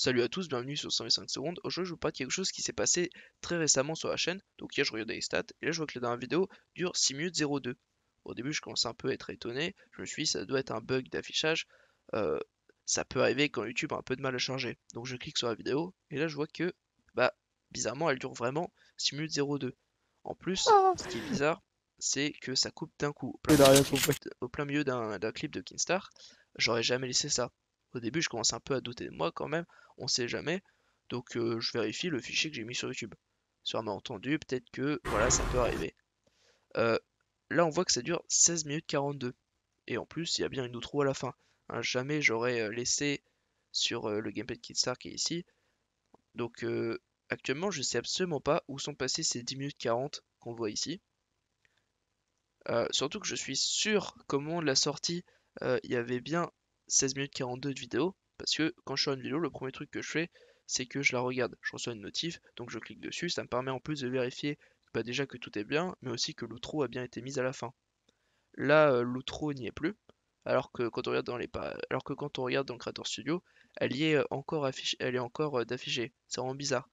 Salut à tous, bienvenue sur 105 secondes. Aujourd'hui, je vous parle de quelque chose qui s'est passé très récemment sur la chaîne. Donc hier, je regardais les stats et là, je vois que la dernière vidéo dure 6 minutes 02. Au début, je commençais un peu à être étonné. Je me suis dit, ça doit être un bug d'affichage. Euh, Ça peut arriver quand YouTube a un peu de mal à charger. Donc je clique sur la vidéo et là, je vois que, bah, bizarrement, elle dure vraiment 6 minutes 02. En plus, Ah, ce qui est bizarre, c'est que ça coupe d'un coup, il a rien compris. au plein milieu d'un clip de Kinstar. J'aurais jamais laissé ça. Au début, je commence un peu à douter de moi quand même, on sait jamais. Donc je vérifie le fichier que j'ai mis sur YouTube. Sur un malentendu, peut-être que voilà, ça peut arriver. Euh, Là, on voit que ça dure 16 minutes 42. Et en plus, il y a bien une outro à la fin. Hein, jamais j'aurais laissé sur le gameplay de Kidstar qui est ici. Donc actuellement, je sais absolument pas où sont passées ces 10 minutes 40 qu'on voit ici. Surtout que je suis sûr qu'au moment de la sortie, il y avait bien 16 minutes 42 de vidéo. Parce que quand je sors une vidéo, le premier truc que je fais, c'est que je la regarde. Je reçois une notif, donc je clique dessus. Ça me permet en plus de vérifier bah, déjà que tout est bien, mais aussi que l'outro a bien été mise à la fin. Là, l'outro n'y est plus. Alors que quand on regarde dans le Creator Studio, elle y est encore affichée, elle est encore d'afficher. C'est vraiment bizarre.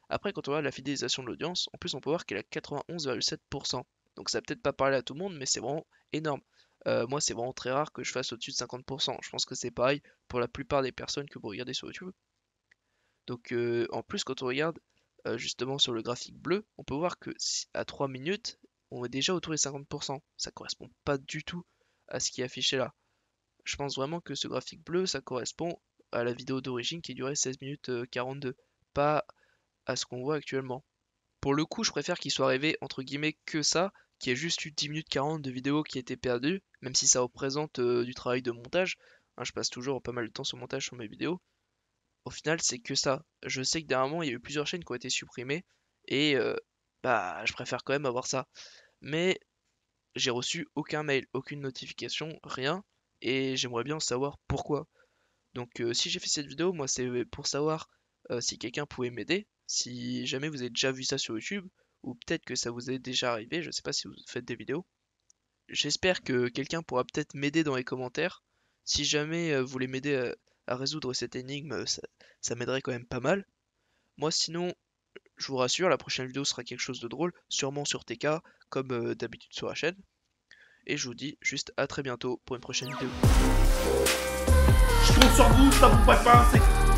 Après, quand on regarde la fidélisation de l'audience, en plus on peut voir qu'elle est à 91,7%. Donc ça va peut-être pas parler à tout le monde, mais c'est vraiment énorme. Moi, c'est vraiment très rare que je fasse au-dessus de 50%. Je pense que c'est pareil pour la plupart des personnes que vous regardez sur YouTube. Donc en plus, quand on regarde justement sur le graphique bleu, on peut voir que à 3 minutes, on est déjà autour des 50%. Ça correspond pas du tout à ce qui est affiché là. Je pense vraiment que ce graphique bleu, ça correspond à la vidéo d'origine qui durait 16 minutes 42, pas à ce qu'on voit actuellement. Pour le coup, je préfère qu'il soit arrivé entre guillemets que ça, qu'il y ait juste eu 10 minutes 40 de vidéo qui étaient perdues, même si ça représente du travail de montage. Hein, je passe toujours pas mal de temps sur le montage sur mes vidéos. Au final, c'est que ça. Je sais que dernièrement, il y a eu plusieurs chaînes qui ont été supprimées, et bah, je préfère quand même avoir ça. Mais j'ai reçu aucun mail, aucune notification, rien, et j'aimerais bien savoir pourquoi. Donc si j'ai fait cette vidéo, moi c'est pour savoir si quelqu'un pouvait m'aider, si jamais vous avez déjà vu ça sur YouTube, ou peut-être que ça vous est déjà arrivé, je sais pas si vous faites des vidéos. J'espère que quelqu'un pourra peut-être m'aider dans les commentaires. Si jamais vous voulez m'aider à résoudre cette énigme, ça m'aiderait quand même pas mal. Moi sinon, je vous rassure, la prochaine vidéo sera quelque chose de drôle, sûrement sur TK, comme d'habitude sur la chaîne. Et je vous dis juste à très bientôt pour une prochaine vidéo. Je compte sur vous, ça vous ferait pas, c'est